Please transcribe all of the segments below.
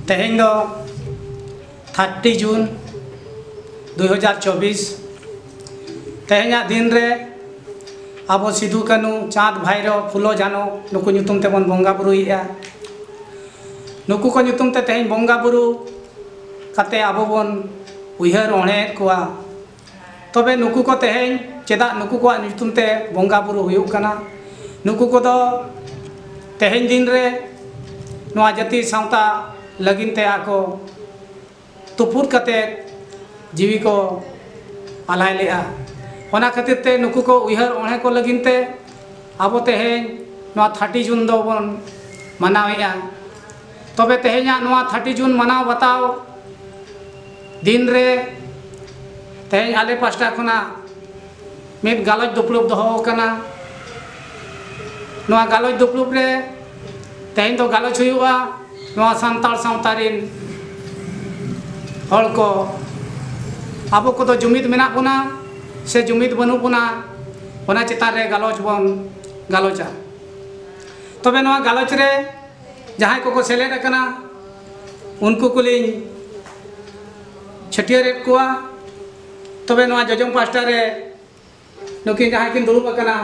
तेहें दो 30 जून 2024 तेहें दिन रे अब सिदू कानू चाँद भैरो फुलो जानो नुकु नुतुम ते बन बंगा बुरुइया नुकु को नुतुम ते तेहें बंगा बुरु कते अब बन उयहर ओणे कोआ तबे नुकु को तेहें चेदा नुकु को नुतुम ते बंगा बुरु हुयुक कना नुकु को दो तेहें दिन रे नवा जाति सावता लगिन ते आको तुपुर कते जीवी को आलाय लेआ ओना खातिर ते नुकु को उयहर ओणे को लगिन ते अब तेहें नवा 30 जून दो बन मनावेआ तबे तेहें नवा 30 जून मनाव बताओ दिन रे तेहें आले पास्टा खुना मिद गालोज दुपलुब दोहो कना नवा गालोज दुपलुब रे तेहें तो गालोज हुयुआ नवा सांताल सावतारिन हल को अब को तो जुमिद मेना बुना से जुमिद बनु बुना ओना चितान रे गालोज बन गालोजा तबे नवा गालोज रे जहां को सेलेद कना उनको कुलिन छटियर कोआ तबे नवा जजम पास्टा रे नुकिन जहां किन दुरुब कना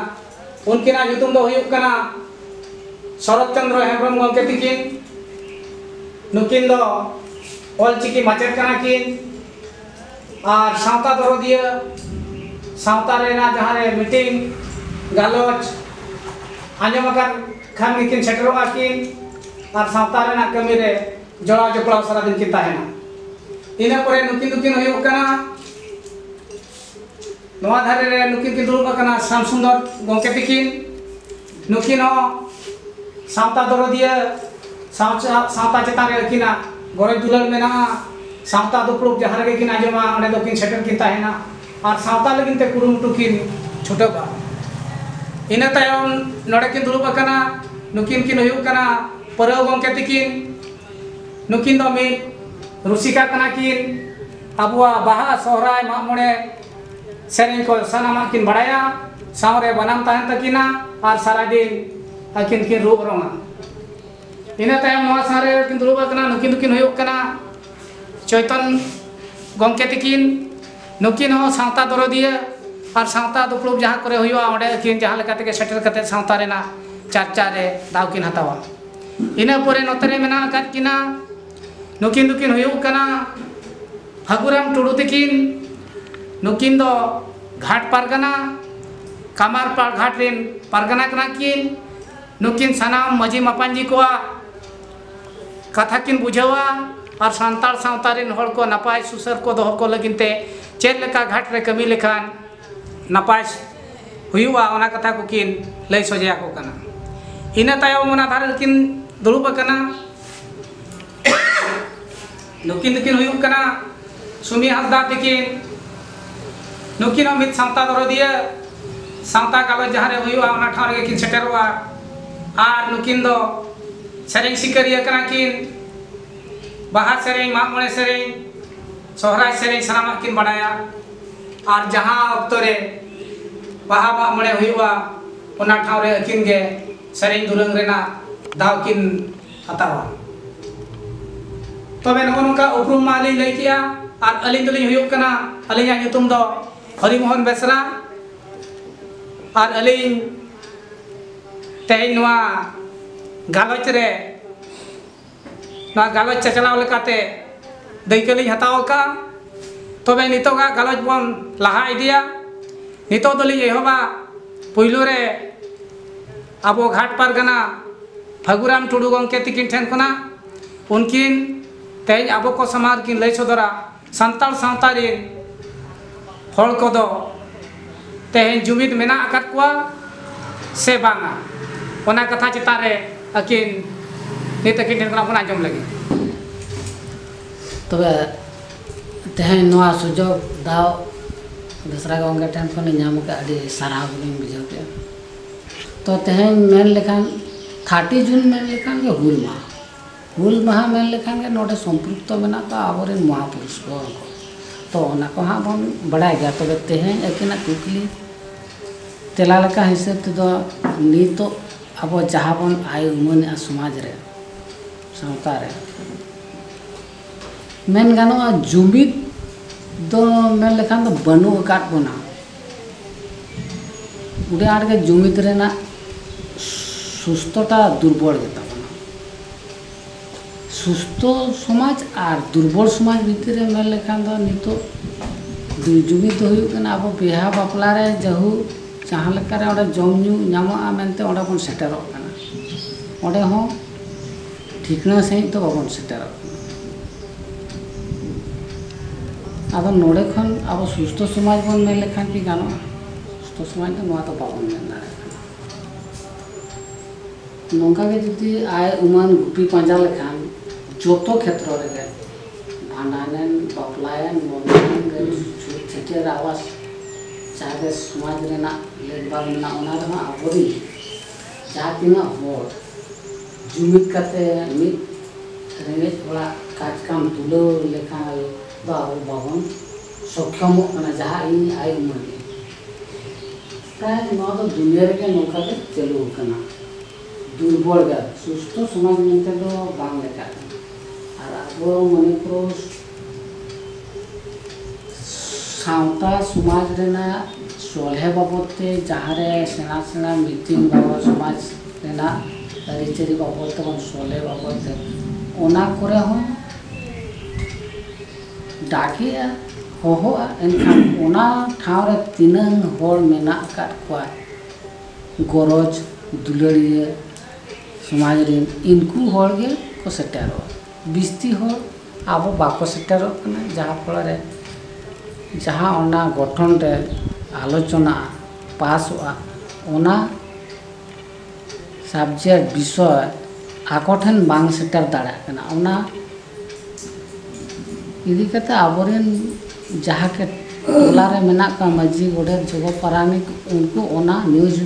उनकिना युतुम दो हुयुक कना शरद चंद्र हेम्ब्रम गंके तिकिन नुकिन दो ऑलचिकी माचेद कना किन और सावता दरदिया सावता रेना जहां रे मीटिंग गालोच आंजम अकर खान किन सेटरोआ किन और सावता रेना कमी रे जोड़ा जोपड़ा सारा दिन किन ताहेना इना परे नुकिन हुयुक कना नवा धारे रे नुकिन किन दुरुब कना श्याम सुंदर गंके तिकिन नुकिन हो सावता दरदिया सावता चेतान रे किना गोरे दुलाल मेना सावता दुपलुब जहां रे किन आजमा ओने दो किन सेटर किन ताहेना और सावता लगिन ते कुरुमुटु किन छुटबा इना तायम नोडे किन दुरुब कना नुकिन किन हुयुक कना परव गंके तिकिन नुकिन दो मी रुसिका कना किन अबुआ बाहा सोहराय मामोणे सेरें को सनामा किन बड़ाया सावरे बनाम ताहन तकिना और सारा दिन अकिन किन रूप रोमा इना तायम नवा सारे किन दुरुब कना नुकिन हुयुक कना चैतन गंके तिकिन नुकिन हो सावता दरदिया और सावता दुपलुब जहां करे हुयुआ ओंडे किन जहां लेका तेगे सेटर कते सावता रेना चर्चा रे दाव किन हतावा इना परे नोतरे मेना कात किना नुकिन हुयुक कना हगुराम टुडू तिकिन नुकिन दो घाट पारगना कामार पार घाट रेन पारगना कना किन नुकिन सनाम मजी मापांजी को कथा किन बुझावा और सांताल सावतारिन हड़ को नपाय सुसर को दोह को लगिनते चेद लेका घाट रे कमी लेखान नपाय हुयुआ ओना कथा को किन लय सजिया को कना इना तायम ओना धारे किन दुरुब कना नुकिन हुयुक कना सुमी हसदा तिकिन नुकिन मित सावता दरदिया सावता गालो जहां रे हुयुआ ओना ठाव रे किन सेटरवा और नुकिन दो सेरें सिकरिया कना किन बाहा सेरें मामोणे सेरें सोहराय सेरें सनामा किन बड़ाया और जहां अक्तो रे बाहा मामोणे हुयुआ ओना ठाव रे अकिन गे सेरें दुरंग रेना दाव किन हतावा तबे नोनका उपरुम माली लई किया और अलिंग दलिंग हुयुक कना अलिंगा नुतुम दो हरिमोहन बेसरा और अलिंग तेहें नवा गालोच रे ना गालोच चचलाव लेकाते दैकलिंग हताव का तबे नितोगा गालोच बन लहा इदिया नितो दलिंग एहोबा पुइलो रे आबो घाट पारगना फगुराम टुडू गंके तिकिन ठेन खना उनकिन तेज आबो को समाज किन लय सदरा सांताल सावतारिन हड़ को दो तेहें जुमिद मेना आकात कोआ से बांगा ओना कथा चितान रे अकिन नित अकिन ठेन खना बन आंजम लगी तबे तेहें नवा सुजोग दाव दसरा गंगे ठेन खन नाम के अडी साराव गुलिन बुझाव के तो तेहें मेन लेखान 30 जून मेन लेखान के हुल माह मेन लेखान के नोडे संपृक्त मेना का आबोरेन महापुरुष को तो ओना को हां बन बड़ाय गया तबे तेहें अकिना कुकली तेला लेका हिसाब ते दो नितो अब जहाँ बन आय उमन समाज रे सावता रे मेन गानोआ जुमिद दो मेन लेखान दो बनू अकाट बना उड़े आड़ के जुमिद रेना सुस्थता दुर्बल गेता बना सुस्थ समाज और दुर्बल समाज भीतर रे मेन लेखान दो नितो जुमिद दो हुयु कना अब बिहा बापला रे जहु जहाँ लेका रे ओडे जम न्यू नामोआ मेनते ओडे बन सेटरोग कना ओडे हो ठीकना सही तो बाबन सेटरोग अब नोड़े खन अब सुस्थ समाज बन मेन लेखान की गानो सुस्थ समाज तो नोआ तो बाबन मेन दाड़े नौका के जुदी आय उमान गुपी पंजा लेखान जोतो क्षेत्र रे भांडानन बापलायन मोबाइल छेटियर आवास चाहे समाज रेना लेखबाग मेना ओना रे आबोरी जहाँ तीना होर जुमिद काते मिद रेंगेज होड़ा काज काम तुलो लेखा दो आबो बाबन सक्षम कना जहाँ इन आय उमर के प्राय नोआ दो दुनिया रे के नौका के चलू कना दुर्बल गा सुस्थ समाज मेनते दो बांग लेका और आबो मणिपुर सावता समाज रेना सोलहे बाबते जहाँ रे सेना सेना मीटिंग बाबा समाज रेना अरिचरी बाबते बन सोलहे बाबते ओना करे हो डाकिया होहोआ एनखान ओना ठाव रे तिनंग होड़ मेना काट कोआ गरज दुलड़िया समाज रे इनको होड़ गे को सेटेरो बिस्ती होड़ आबो बाको सेटेरो कना जहाँ फल रे जहाँ ओना गठन रे आलोचना पास हुआ ओना सब्जेक्ट विषय आकोठन बांग सेटर दाड़ा कना ओना इदी कते आबोरेन जहाँ के टोला रे मेना का मजी गोडे जगो पारानिक उनको ओना न्यूज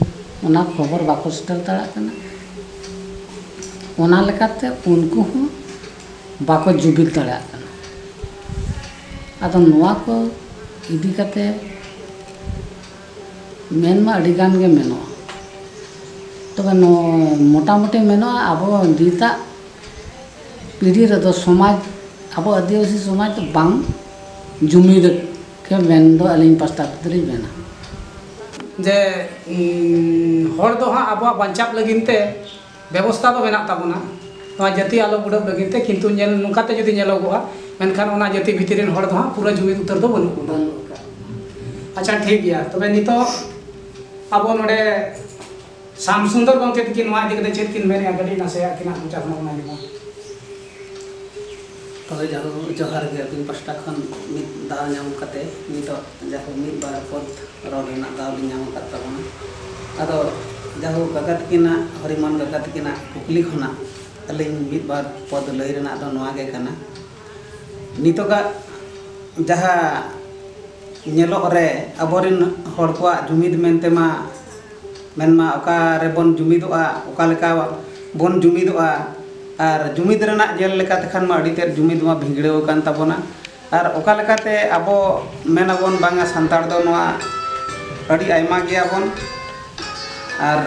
ओना खबर बाको सेटर दाड़ा कना ओना लेकाते उनको हो बाको जुबिल दाड़ा कना आदो नोआ को इदी कते मेन मा अडिगान गे मेनो तबे नो मोटा मोटी मेनो आबो दीता पीढ़ी रे दो समाज आबो आदिवासी समाज तो बांग जुमिद के मेन दो अलिन पास्ता तरी मेना जे हर दो हाँ आबो बंचाव लगिनते व्यवस्था तो मेना ताबोना तो जाति आलो बुड़ब लगिनते किंतु नेल नुकाते जदि नेलोगोआ मेनखान ओना जाति भितरिन हर दो हाँ पूरा जुमिद उतर दो बनु अच्छा ठीक गया तबे नितो अब नोडे श्याम सुंदर गंके तकिन नोआ इदि कते चेत किन मेने गडी नासे आकिना मुचा खना बना लिमा तबे जाहो जोहार गे बिन पास्टा खन मित दाव नाम कते नितो जाहो मित बार पद रोडेना दाव नाम करता बना आदो जाहो गगत किना हरिमान गगत किना कुकली खना अलिन मित बार पद लई रेना दो नोआ गे कना नितो का जहा नेलो रे अबोरिन हर को जुमिद मेनते मा मेनमा ओका रे बन जुमिदोआ ओका लेका बन जुमिदोआ और जुमिद रेना जेल लेकाते खान मा अडिते जुमिद मा भिंगड़ेव कान ताबोना और ओका लेकाते आबो मेनाबोन बांगा संतार दो नोआ अडी आयमा गयाबोन और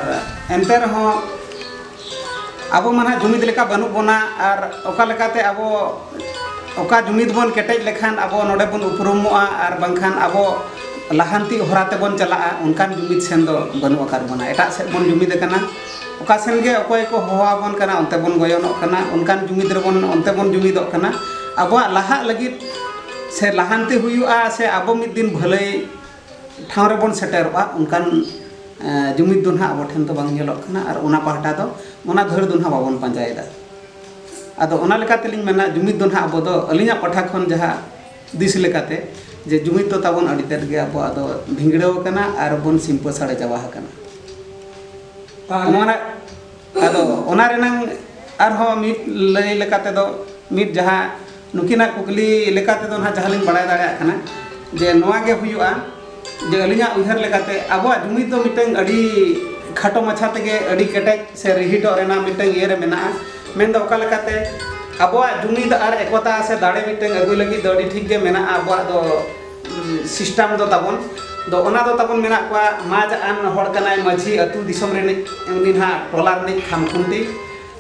एनते रहो आबो माना जुमिद लेका बनु बोना और ओका लेकाते आबो ओका जुमिद बन केटेज लेखान आबो नोडे बन उपरुमोआ और बांखान आबो लाहांती होराते बन चला उनकान जुमिद सेन दो बनु आकार बना एटा से बन जुमिद कना ओका सेन गे ओकोय को होवा बन कना ओनते बन गोयनो कना उनकान जुमिद रे बन ओनते बन जुमिदो कना आबो लाहा लगित से लाहांती हुयुआ से आबो मिद दिन भलई ठाव रे बन सेटेरवा उनकान जुमिद दुन हा आबो ठेन तो बांग नेलो कना और ओना पाहटा दो ओना धर दुन हा बाबन पंजायदा आदो ओना लेकाते लिन मेना जुमिद दोन आबो दो अलिना पठा खन जहा दिस लेकाते जे जुमिद तो ताबन अडी तेद गे आबो आदो भिंगड़ेव कना आर बन सिंपल साड़े जावा कना ओना आदो ओना रेनंग आर हो मिट लय लेकाते दो मिट जहा नुकिना कुकली लेकाते दो ना जहा लिन बड़ाय दाड़े कना जे नोआ गे हुयुआ जे अलिना उधर लेकाते आबो जुमिद दो मिटंग अडी खाटो माछा तेगे अडी केटेज से रिहिटो रेना मिटंग ये रे मेना मेन दो ओका लेकाते आबो जुमिद और एकता से दाड़े मिटंग अगु लगी दो अडी ठीक गे मेना आबो दो सिस्टम दो ताबन दो ओना दो ताबन मेना को माज आन होड़ कनाय माझी अतु दिसम रे उनी हा टोला रे खामखुंती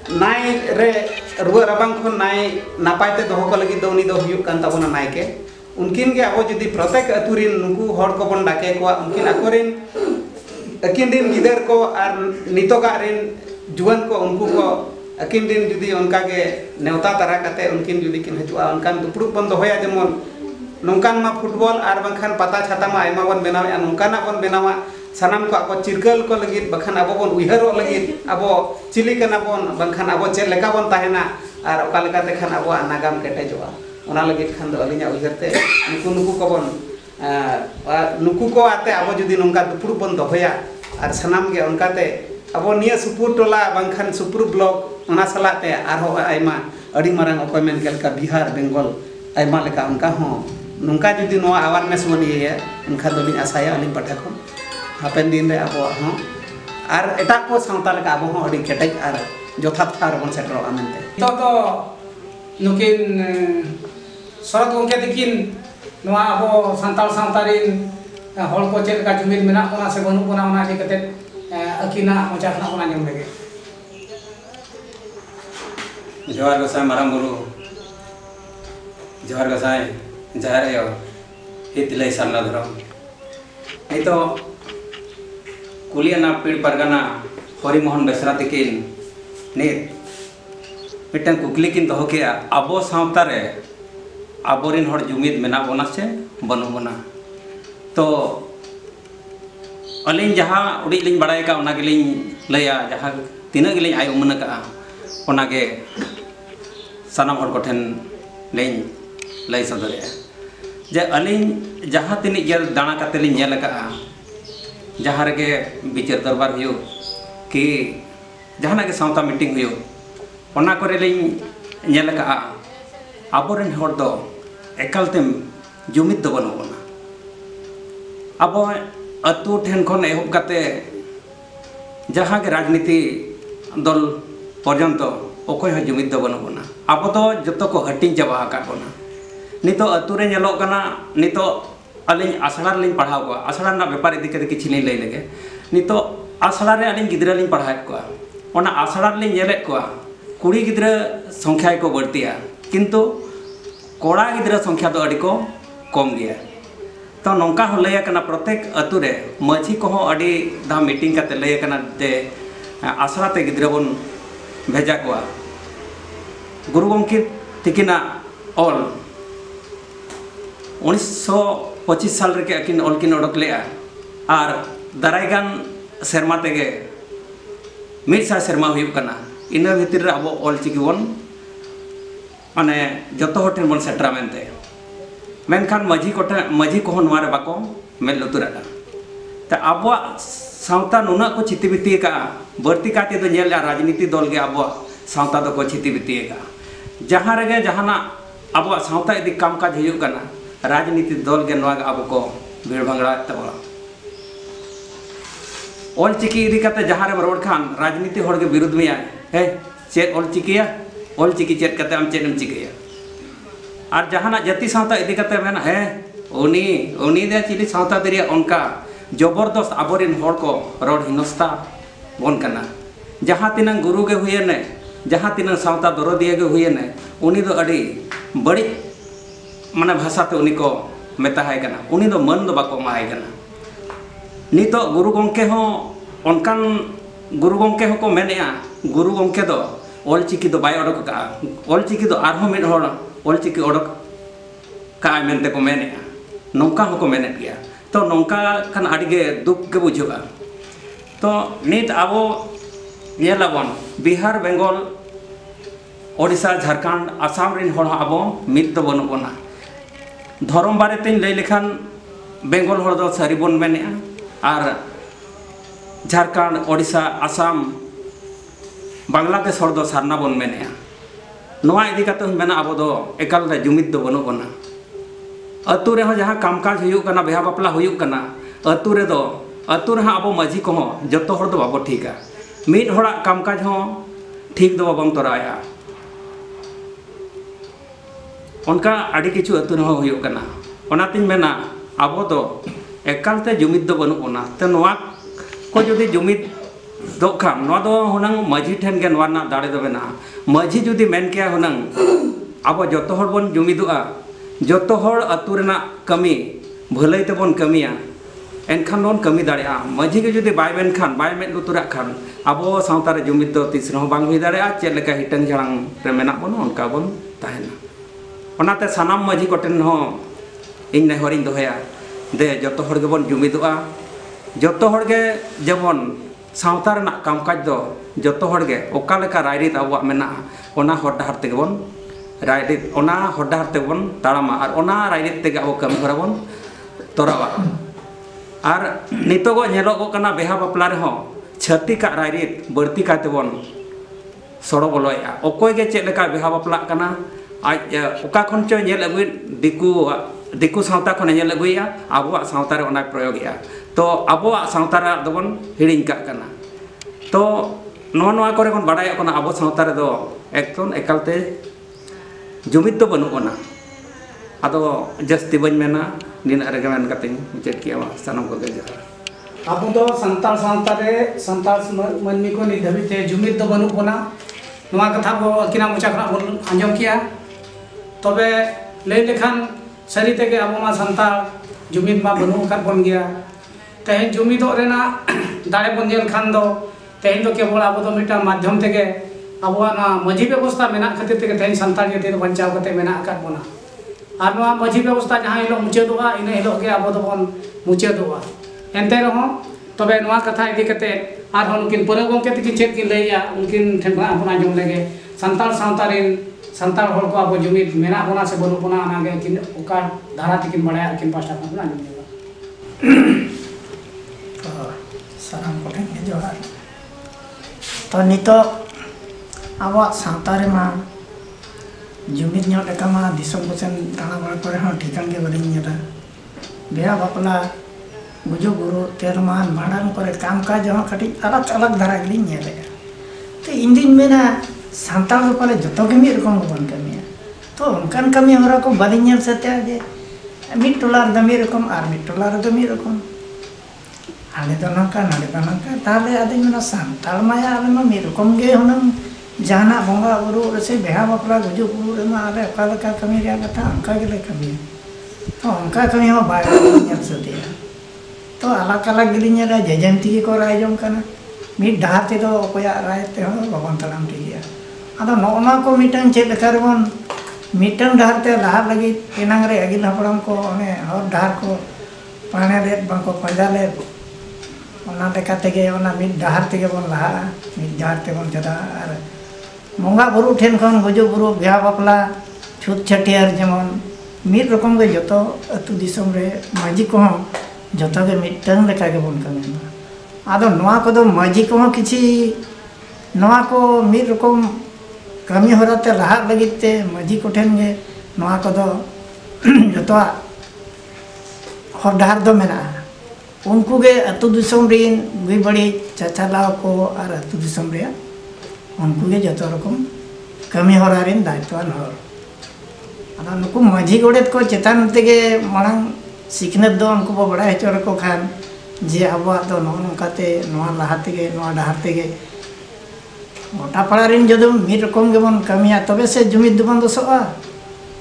नाय रे रुआ रबांग खन नाय नापायते दोहो को लगी दो उनी दो हुयुक कान ताबोना नाय के उनकिन के अब जुदी प्रत्येक अतुरिन नुकु हड़ को बन डाके को उनकिन अकोरिन अकिन दिन गिदर को और नितोगा रिन जुवन को उनको को अकिन दिन जुदी उनका के नेवता तरा कते उनकिन जुदी किन हजुआ उनकान दुपड़ुक बन दोहया जेमन नोंकान मा फुटबॉल और बंखान पता छाता मा आयमा बन बनावा नोंकाना बन बनावा सानाम को अब चिरकल को लगी बखान अब बन उहरो लगी अब चिली कना बन बंखान अब चे लेका बन ताहेना और ओका लेकाते खान अब नागाम केटेजोआ ओना लगी खान दो अलिया उहरते नुकु नुकु को बन नुकु को आते अब जुदी नोंका दुपड़ुक बन दोहया और सानाम के उनकाते अब निया सुपुर टोला बंखान सुपुर ब्लॉक ओना सलाते आरो आयमा अड़ी मारंग अकय मेन केलका बिहार बेंगल आयमा लेका उनका हो नोंका जुदी नो अवेयरनेस बन ये उनका दो लिन आसाया अलिन पाठा को हापेन दिन रे अब हो और एटा को सावता लेका अब हो अड़ी केटेज और जथात थार बन सेटरो आमेनते तो नुकिन शरद गंके दिकिन नवा अब सांताल सावतारिन हड़ को चेक का जुमिद मेना कोना से बनु कोना ओना इदी कते अकिना मजा खना कोना जम लेगे जोहार गोसाई माराम गुरु जोहार गोसाई जहर यो हितलै सालना धरम नहीं तो कुलियाना पीड़ परगना हरिमोहन बेसरा तकिन नित मिटन कुकली किन दोहो के आबो सावता रे आबोरिन हड़ जुमिद मेना बोना से बनु बोना तो अलिन जहाँ उड़ी लिंग बड़ाई का उना गिलिंग लया जहाँ तीना गिलिंग आय उमन का उना के सानाम हड़ कोठेन लिंग लय सदरे जे अलिन जहाँ तीनी ये दाना काते लिंग नेल का जहाँ रगे बिचार दरबार हुयो कि जहाँ के सावता मीटिंग हुयो ओना करे लिंग नेल का आबोरेन हड़ दो एकालते जुमिद दो बनो बोना अब अतु ठेन खन एहब काते जहाँ के राजनीति दल पर्यंत अखय हो जुमिद दो बनो बोना अब तो जतो को हटिंग चाबा का बोना नितो अतु रे नेलो कना नितो अलिन आसड़ा लिन पढ़ाव को आसड़ा ना व्यापार इदी के किछि नहीं लय लगे नितो आसड़ा रे अलिन गिदरा लिन पढ़ाव को ओना आसड़ा लिन नेले को कुड़ी गिदरा संख्या को बढ़तिया किंतु कोड़ा गिदरा संख्या तो अड़ी को कम गया तो नौका हो लय कना प्रत्येक अतु रे माझी को हो अड़ी दा मीटिंग काते लय कना जे आसड़ा ते गिदरा बन भेजा को गुरु गंके तिकिना ऑल 1925 साल रे अकिन ऑल किन ओडक लेआ और दारायगान सेरमा तेगे मिसा सेरमा हुयुक कना इना भितर रे अब ऑल चिकी बन माने जतो होटेल बन सेटरा मेनते मेनखान माझी को नवारे बाको मेल लुतुरा त अब सावता नुना को चिति बिती का बढ़ती काते तो नेल राजनीति दल के अब सावता दो को चिति बिती का जहाँ रगे जहाना अब सावता इदी काम काज हुयुक कना राजनीति दल के नवा अब को भीड़ भंगड़ा तबा ऑल चिकी इदी काते जहाँ रे रोड खान राजनीति हड़ के विरुद्ध में है चेत ऑल चिकिया ऑल चिकी चेत काते हम चेतम चिकिया और जहाना जाति सावता इदी काते मेना है उनी दे चिली सावता दरिया उनका जबरदस्त आबोरिन हड़ को रोड हिनस्ता बन कना जहाँ तीन गुरु के हुए ने जहाँ तीन सावता दरदिया के हुए ने उनी दो अड़ी बड़ी माने भाषा ते उनी को मेताहाय कना उनी दो मन दो बाको माहाय कना नितो गुरु गंके हो उनकान गुरु गंके हो को मेनेआ गुरु गंके दो ऑल चिकी दो बाय ओडक का ऑल चिकी दो आरहो मिड हड़ ऑल चिकी ओडक का मेनते को मेनेआ नौका हो को मेने गया तो नौका खान आडिगे दुख के बुझुगा तो नित आबो येलाबन बिहार बेंगल ओडिशा झारखंड आसाम रिन हड़ आबो मित दो बनु बना धर्म बारे तीन लय लेखान बेंगल हड़ दो सारी बन मेनेआ और झारखंड ओडिशा आसाम बांग्लादेश हड़ दो सारना बन मेनेआ नोआ इदी काते मेना आबो दो एकाल रे जुमिद दो बनु बना अतु रे जहाँ कामकाज हुयुक कना बेहा बापला हुयुक कना अतु रे दो अतु रे आबो माझी को जतो हड़ दो बाबो ठीका मिद हड़ा कामकाज हो ठीक दो बाबम तोराया उनका आड़ी किछु अतु रे हुयुक कना ओनातिन मेना आबो दो एकालते जुमिद दो बनु ओना ते नोआ को जदि जुमिद दो खान नवा दो हुनंग माझी ठेन के नवा ना दाड़े दो बेना माझी जुदी मेन किया हुनंग अब जतो हर बन जुमिदुआ जतो हर अतु रेना कमी भलाई ते बन कमिया एनखान बन कमी दाड़ेया माझी के जुदी बाय बेन खान बाय मेद लुतुरा खान अब सावता रे जुमिद दो तीस रहो बांग हुई दाड़ेया चेद लेका हिटंग झांग रे मेना बन उनका बन ताहेना ओनाते सानाम माझी कोटेन हो इन नेहरिन दोहया दे जतो हर के बन जुमिदुआ जतो हर के जेबन सावता रेना कामकाज दो जतो हर के ओका लेका रायरित आबुआ मेना ओना हर डाहर तेगे बन रायरित ओना हर डाहर तेगे बन ताड़ामा और ओना रायरित तेगे अब कमी हरा बन तोरावा और नितोगो नेलोगो कना बेहा बापला रे हो छाती का रायरित बर्ती काते बन सड़ो बोलोया ओकोय गे चेद लेका बेहा बापला कना आज ओका खन चो नेल अगुई दिकु सावता खन नेल अगुइया आबुआ सावता रे ओना प्रयोगया तो आबुआ सावता रे दबन हिड़िंग का कना तो नवा नवा करे कोन बाडाय कोना आबो सावता रे दो एकदम एकालते जुमिद तो बनु कोना आदो जस्ती बन मेना निना रेगे मेन कते मुचेद किया सनम को गजे अब तो संताल सावता रे संताल मनमी को नि धबिते जुमिद तो बनु कोना नवा कथा को किना मुचा खना बोल आंजम किया तबे ले लेखान सरी तेगे अब मा संताल जुमिद मा बनु कर बन गया तेहन जुमिदो रेना दाड़े बन जेल खान दो तेहन दो केवल अब तो मिटा माध्यम तेगे अब ना मजी व्यवस्था मेना खातिर तेगे तेहन संताल जति बचाव कते मेना कर बना और नवा मजी व्यवस्था जहां हिलो मुचादोआ इन हिलो के अब तो बन मुचादोआ एनते रहो तबे नवा कथा इदी कते आर हन उनकिन पर गंके तकिन चेद किन लैया उनकिन ठेन अपन आंजम लेगे संताल सावता रेन संताल हर को अब जुमिद मेना बना से बनु बना आगे किन ओका धारा तकिन बड़ाया किन पास्टा अपन आंजम लेगा तो साराम को ठेन जोहार तो नितो अब सावता रे मा जुमिद ᱧᱚᱜ ᱞᱮᱠᱟ ᱢᱟ ᱫᱤᱥᱚᱢ ᱠᱚᱥᱮᱱ ᱫᱟᱬᱟ ᱵᱟᱲᱟ ᱠᱚᱨᱮ ᱦᱚᱸ ᱴᱷᱤᱠᱟᱹᱱ ᱜᱮ ᱵᱟᱹᱞᱤᱧ ᱧᱮᱞᱟ ᱵᱤᱦᱟ ᱵᱟᱯᱞᱟ ᱜᱩᱡᱩᱜ ᱜᱩᱨᱩ ᱛᱮᱨᱢᱟᱱ ᱵᱷᱟᱸᱰᱟᱱ ᱠᱚᱨᱮ ᱠᱟᱢᱠᱟᱡ ᱦᱚᱸ ᱠᱟᱹᱴᱤᱡ ᱟᱞᱟᱜ ᱫᱷᱟᱨᱟ ᱜᱮᱞᱤᱧ ᱧᱮᱞᱮᱜᱼᱟ तो इन दिन में ना सानताल को पाले जो के मिद रकम बन कमिया तो उनकान कमी हमरा को बाली नेल सत्या जे मिद टोला रे मिद रकम आर मिद टोला रे मिद रकम आले तो नंका नाले तो नंका ताले आदि में सानताल माया आले मा मिद रकम गे हुनंग जाना बंगा बुरु से बेहा बापला गुजु बुरु रे मा आले ओका लेका कमी रे कथा उनका गेले कमी तो उनका कमी हो बाय नेल सत्या तो अलग गिली नेला जयंती को राय जम कना मिद डाहर ते दो कोया राय ते हो बाबन तड़ाम टिगिया आदो नोना को मिटन चेद लेकर बन मिटन डाहर ते लाहा लगी एनांग रे अगिल हपड़म को ओने हर डाहर को पाने ले बंको पंजा ले ओना लेका तेगे ओना मिद डाहर तेगे बन लाहा मिद डाहर ते बन चदा आर मंगा बुरु ठेन खन गुजु बुरु बिहा बापला छुत छटियार जेमन मिद रकम गे जतो अतु दिसम रे माजी को जतो गे मिटन लेका गे बन कमेना आदो नवा को दो माजी को किछि नवा को मिद रकम कमी होराते लाहा लगिते माजी को ठेन गे नवा को दो जतो हर डाहर दो मेना उनको गे अतु दिसम रिन गुई बड़ी चाचालाव को और अतु दिसम रे उनको गे जतो रकम कमी होरा रिन दायित्वान हर आदा नुकु माजी गोडेत को चेतन तेगे मांग सिखनत दो उनको बो बड़ा हेचो रको खान जे अब तो नौकाते लहाते डाहर तेगे गोटा पाड़ा रिन जदो मिद रकम गेबन कमिया तबे से जुमिद दुबन दोसोआ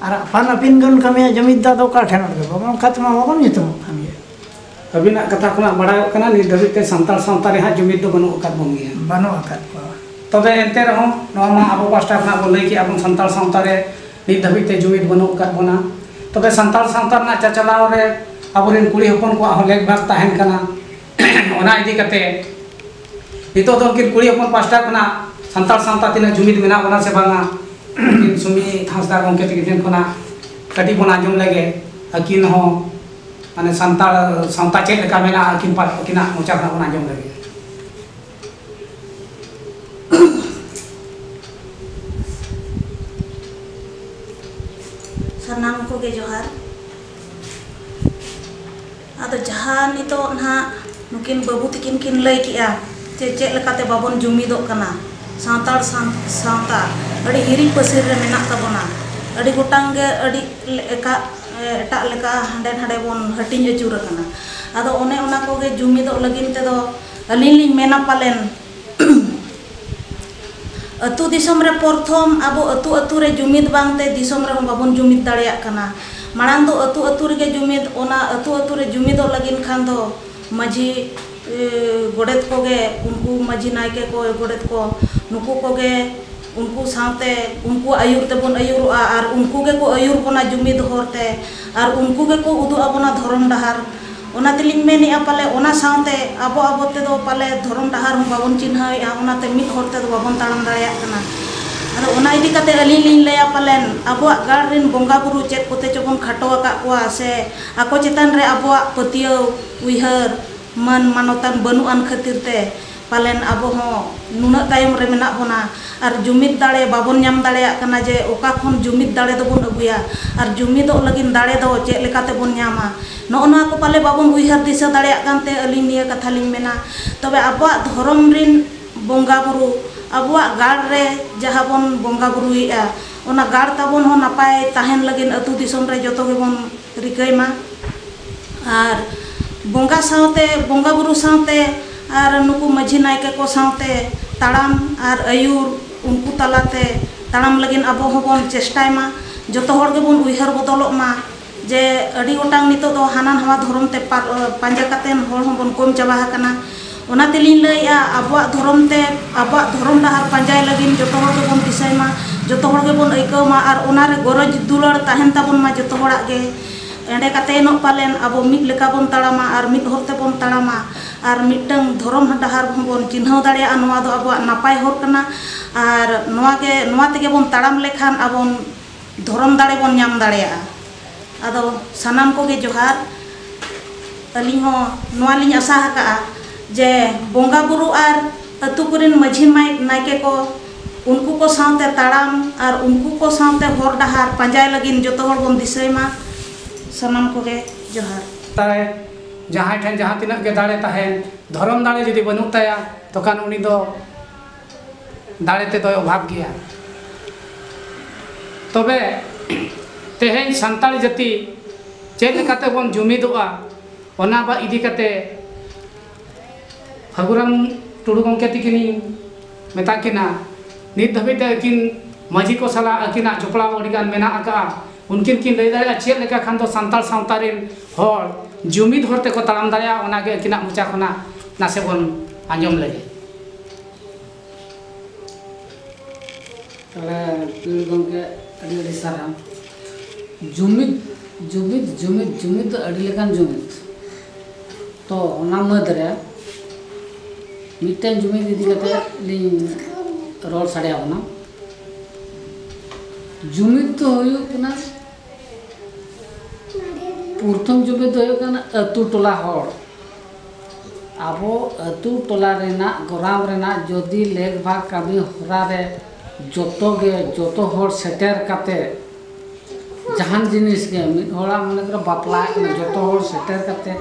और अपान अपिन गन कमिया जुमिद दा दो का ठेन गे बाबन खतमा बाबन नितम कमिया अबिना कथा खुना बड़ाय कना नि धबिते संताल सावता रे हा जुमिद दो बनु अकात बन गया बनो अकात को तबे एनते रहो नवा मा आबो पास्टा खना बो लई कि आपन संताल सावता रे नि धबिते जुमिद बनु अकात बना तबे संताल सावता ना चाचलाव रे आबोरेन कुड़ी हपन को हो लेग भाग ताहेन कना ओना इदी कते नितो तो किन कुड़ी हपन पास्टा खना संताल सावता तिना जुमिद मेना बना से बांगा किन सुमी हासदा गंके तिकिन खना कटी बना जम लगे अकिन हो माने संताल सावता चेक लेका मेना अकिन पा किना मोचा खना बना जम लगे सानाम को गे जोहार आदो जहां नितो ना नुकिन बाबू तकिन किन लई किया चेक लेकाते बाबन जुमिदो कना सावताल सावता अड़ी हिरिंग पसिर रे मेना तबना अड़ी गोटांग गे अड़ी एका एटा लेका हंडे हंडे बन हटिंग अचुर कना आदो ओने ओना को गे जुमिदो लगिन ते दो अलिन लिन मेना पालेन अतु दिसम रे प्रथम अब अतु अतु रे जुमिद बांगते दिसम रे बाबन जुमिद दाड़िया कना मांग दो अतु अतु रे जुमिद ओना अतु अतु रे जुमिद लगिन खान दो माझी गोडेत कोगे उनको माझी नायके को गोडेत को नुकु कोगे उनको साथे उनको आयुर ते बन आयुरआ और उनको के को आयुर बना जुमिद होरते और उनको के को उदु अबना धर्म डहार ओना तेलिंग मेनिया पाले ओना साथे आबो आबो ते दो पाले धर्म डहार हम बाबन चिन्हाया ओना ते मिद होरते दो बाबन ताड़म दाड़िया कना अरे ओना इदी कते अली लिन लया पालेन आबो गाड़ रिन बोंगा बुरु चेत कोते चबन खाटो आका कोआ से आको चितान रे आबो पतियो उइहर मन मानोतान बनुआन खातिर ते पालेन आबो हो नुना तायम रे मेना बोना और जुमिद दाड़े बाबन नाम दाड़िया कना जे ओका खन जुमिद दाड़े दो बन अगुया और जुमिदो लगिन दाड़े दो चेक लेकाते बन नामा नोना को पाले बाबन उइहर दिशा दाड़िया कानते अली निया कथा लिंग मेना तबे आबो धर्म रिन बोंगा बुरु आबो गाड़ रे जहां बन बोंगा बुरुइया ओना गाड़ ताबन हो नापाय ताहेन लगिन अतु दिसम रे जतो गेबन रिकैमा और बोंगा सावते बोंगा बुरु सावते और नुकु माझी नायके को सावते ताड़ाम और आयुर उनको तलाते ताड़ाम लगिन आबो होबन चेष्टायमा जतो हर गेबन उइहर बदलक मा जे अड़ी गोटांग नितो दो हाना नवा धर्म ते पांजा कातेन हर होबन कम चाबा हकना ओना तेलिन लैया आबो धर्म डहार पांजाय लगिन जतो हर गेबन दिसायमा जतो हर गेबन आइकावमा और ओना रे गरज दुलड़ ताहेन ताबन मा जतो हराग गे एंडे काते नो पालेन आबो मिद लेका बन ताड़ामा और मिद हरते बन ताड़ामा और मिटंग धर्म डहार बन चिन्हाव दाड़िया नोआ दो आबो नापाय हर कना और नोआ तेगे बन ताड़ाम लेखान आबो धर्म दाड़े बन नाम दाड़िया आदो सानाम कोगे जोहार अली हो नोआ लिन आशा हका जे बोंगा बुरु और अतु कुरिन माझी नायके को उनको को सावते ताड़ाम और उनको को सावते हर डहार पांजाय लगिन जतो हर बन दिसैमा सानाम कोगे जोहार तारे जहाँ ठेन जहाँ तिना के दाड़े ताहेन धर्म दाड़े जदि बनु ताया तो कान उनी दो दाड़े ते दो अभाव गया तबे तेहेन संताल जाति चेक लेकाते बन जुमिदोआ ओना बा इदी काते फगुराम टुडू गंके तिकिनी मेता किना नित धबिते अकिन माझी को सला अकिना चोपड़ा अडिगान मेना आका उनकिन किन लई दाड़िया चेक लेका खान दो संताल सावता रिन हर जुमिद हरते को ताड़ाम दाड़िया ओनागे अकिना मुचा खना नासे बन आंजम लगे तले टुडू गंके अडी अडी सारा जुमिद जुमिद जुमिद जुमिद अडी लेकान जुमिद तो ओना मद रे मिटन जुमिद इदी कते लिन रोल साड़े आबना जुमिद तो होयो कना प्रथम जुमिद होयो कना अतु टोला हर आबो अतु टोला रेना गोराम रेना जदि लेग भाग कामी हरा रे जोतो हर सेटर काते जहान जिनिस के मिद हरा मने कर बापला जोतो हर सेटर काते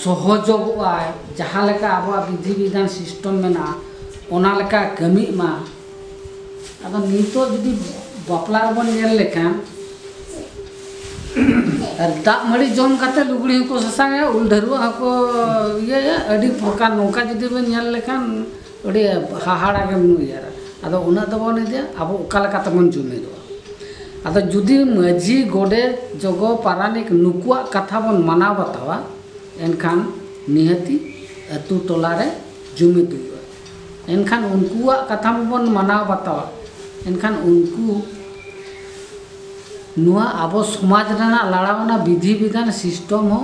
सहयोग आय जहाँ लेका आबो विधि विधान सिस्टम मेना ओना लेका कमी मा अदा नितो जदि बापला बन नेल लेखान और दा मड़ी जम काते लुगड़ी को ससांगे उल धरुआ को ये अडी प्रकार नौका जदि बन नेल लेखान अडी हाहाड़ा के नुयारा अदा उना दो बन दे आबो ओका लेका तमन जुमिदो अदा जुदि माझी गोडे जगो पारानिक नुकुआ कथा बन माना बतावा एनखान निहती अतु टोला रे जुमिद हुआ एनखान उनकुआ कथा बन माना बतावा एनखान उनको नुआ आबो समाज रेना लड़ावना विधि विधान सिस्टम हो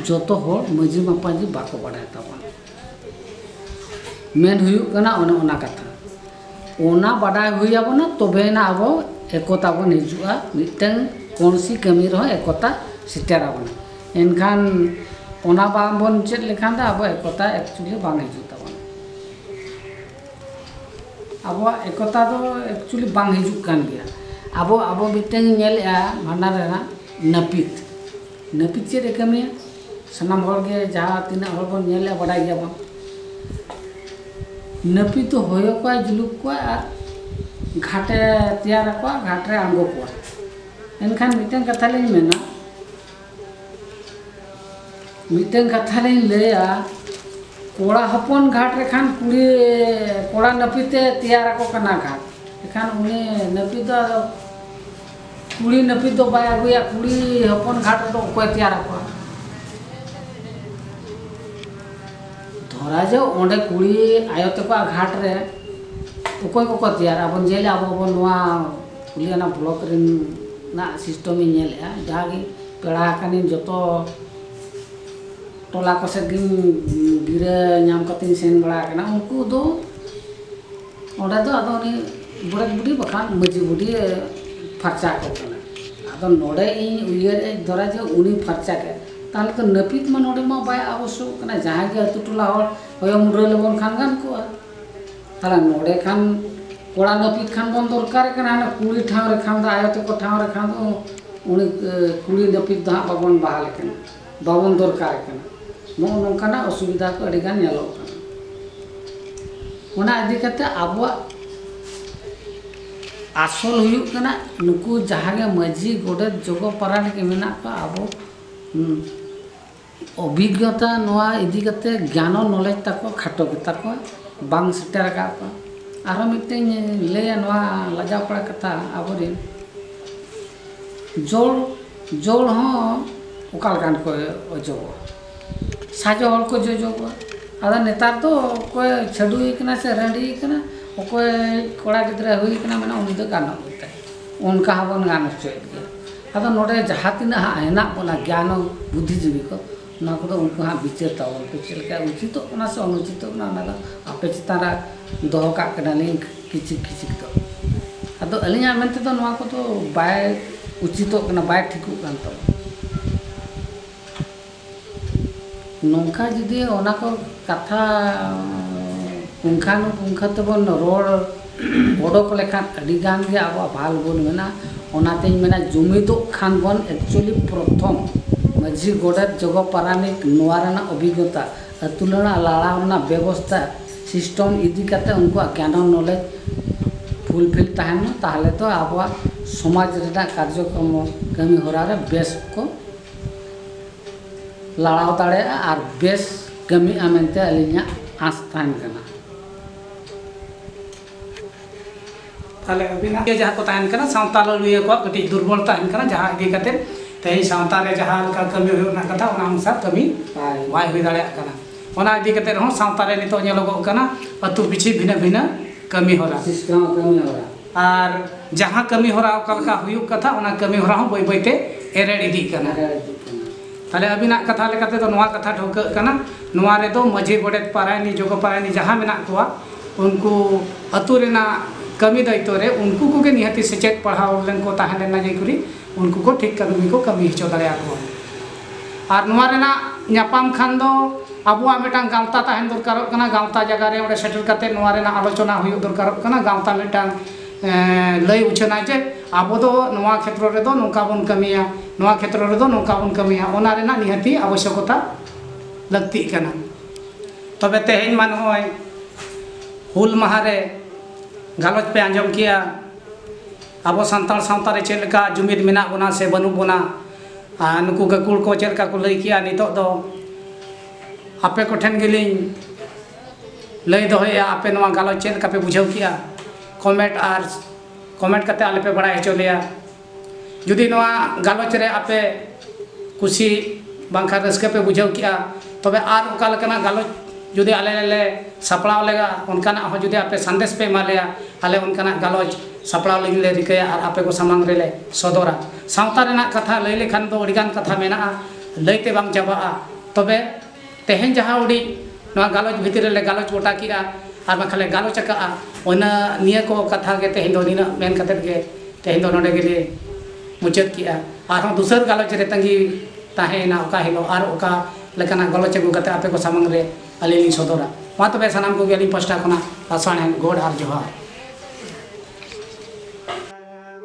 जोतो हो माझी मापाजी बाको बाड़ाय ताबन मेन हुयुक कना ओना कथा ओना बाड़ाय हुयाबना तबेना आबो एकता बन हिजुआ मिटन कोनसी कमी रहो एकता सिटेराबना एनखान ओना बाबन चेक लेखान आबो एकता एक्चुअली बांग हिजुक ताबन आबो एकता दो एक्चुअली बांग हिजुक कान गया आबो आबो मिटन नेलया भांडार रेना नपित चेक कमिया सनाम हर गे जहाँ तीना हर बन नेलया बाड़ाय गया बा नपित तो होयो को जुलुक को घाटे तैयार को घाटे आंगो को एनखान मिटन कथा लिन मेना मिटन कथा लिन लैया कोड़ा हपन घाट रे खान कुड़ी कोड़ा नपीते तैयार को कना घाट एखान उनी नपी दो कुड़ी नपी दो बाय अगुया कुड़ी हपन घाट तो कोई तैयार को धरा जो ओंडे कुड़ी आयो तको घाट रे कोई को तैयार अपन जेले अब नवा पुलियाना ब्लॉक रे ना सिस्टम नेलेआ जागी पेड़ा कानी जतो टोला को से गिरा नाम कतिन सेन बड़ा कना उनको दो ओडा दो आदो नि बुढ़ा बुढ़ी बखान मजी बुढ़ी फरचा को कना आदो नोडे इ उयर धरा जे उनी फरचा के ताले तो नपित मा नोडे मा बाय आवश्यक कना जहां के अतु टोला हर होय मुरे लेबन खान गान को ताला नोडे खान कोड़ा नपित खान बन दरकार कना ना कुड़ी ठाव रे खान दा आयो तो को ठाव रे खान दो उनी कुड़ी नपित दा बाबन बहाल कना बाबन दरकार कना नौकाना असुविधा को अड़ीगान इदी करते अब आसल हुयुक कना नुकु जहागे मजी गोडे जोगो पारानी के मेना को अब अभिज्ञता नवा इदी करते ज्ञान नॉलेज तको खाटो के तको बांग सेटर का को आरो मिटे ले नवा लजा पड़ा कथा आबोरी जोड़ हो ओकाल गान को अजो साजो हल को जोजो को आदा नेतार तो कोई छडुई कना से रंडी कना कोई कोड़ा गिद्रा हुई कना माने उनी दो गानो होता उनका हबन गान चोय गया आदा नोडे जहा तिना हेना बना ज्ञान बुद्धिजीवी को ना को उनको हा विचार तावन को चलका उचित तो ना से अनुचित तो ना ना आपे चितारा दोह का कना लिंक किछि तो आदो अलिया मेनते तो नवा को तो बाय उचित तो कना बाय ठिकु कान तो नौका जुदी ओना को कथा पुंखा तबन रोड ओडोक लेखान अडिगान गे अब भाल बोन मेना ओनाते मेना जुमिदो खान बन एक्चुअली प्रथम मझी गोडा जगो पारानिक नोवारना अभिज्ञता तुलना लाड़ावना व्यवस्था सिस्टम इदी करते उनको ज्ञान नॉलेज फुलफिल तहन ताहले तो अब समाज रेना कार्यक्रम कमी होरा रे बेस को लड़ाव दाड़े और बेस कमी आमेंते अलिया आस तहन कना ताले अबिना के जहां को तहन कना सावताल लुए को कटी दुर्बल तहन कना जहां इदी कते तेही सावता रे जहां का कमी होना कथा ओना अनुसार कमी वाय हुई दाड़े कना ओना इदी कते रहो सावता रे नितो नेलोगो कना अतु पिछि भिना भिना कमी होरा सिस्टम कमी होरा और जहां कमी होरा ओकलका हुयुक कथा ओना कमी होरा हो बय बयते एरेड इदी कना ताले अबिना कथा लेकाते तो नवा कथा ठोक कना नवा रे दो मझी गोडेत पारायनी जोगो पारायनी जहां मेना कोआ उनको अतु रेना कमी दायित्व रे उनको को के निहति सेचेत पढ़ाव लेन को ताहन ना जेकुरी उनको को ठीक कमी को कमी हिचो दाड़े आको और नवा रेना न्यापाम खान दो अबुआ मेटांग गावता ताहन दरकार कना गावता जगह रे ओडे सेटल काते नवा रेना आलोचना हुयु दरकार कना गावता मेटांग लय उछना जे आबो दो नवा क्षेत्र रे दो नोका बन कमिया नवा क्षेत्र रे दो नोका बन कमिया ओना रेना निहति आवश्यकता लगती कना तबे तेहेन मान होय हुल महारे गालोच पे आंजम किया अब सानतार सावता रे चेलका जुमिद मेना बोना से बनु बोना नुकु गकुल को चेलका को लय किया नितो दो आपे को ठेन गेलिन लय दोहया आपे नवा गालोच चेलका पे बुझाव किया कमेंट करते आले पे बड़ा हेचो लिया जुदी नवा गालोच रे आपे कुशी बांखा रस्के पे बुझाव किया तबे आर ओका लकना गालोच जुदी आले ले सपड़ाव लेगा उनकाना हो जुदी आपे संदेश पे मालेया आले उनकाना गालोच सपड़ाव ले रिकया और आपे को सामांग रे ले सदोरा सावता रेना कथा लय लेखान दो अडिगान कथा मेना लयते बांग जाबा तबे तेहेन जहां उडी नवा गालोच भितर ले गालोच गोटा किया और बाखले गालोच का ओना निया को कथा के तेहेन दो दिना मेन कते के तेहेन दो नोडे गेले मुचत किया और दूसर गालोच रे तंगी ताहेना ओका हिलो और ओका लेकाना गालोच को कते आपे को सामांग रे अलिली सदोरा मा तबे सनाम को गेली पस्टा खना आसाने गोड और जोहार।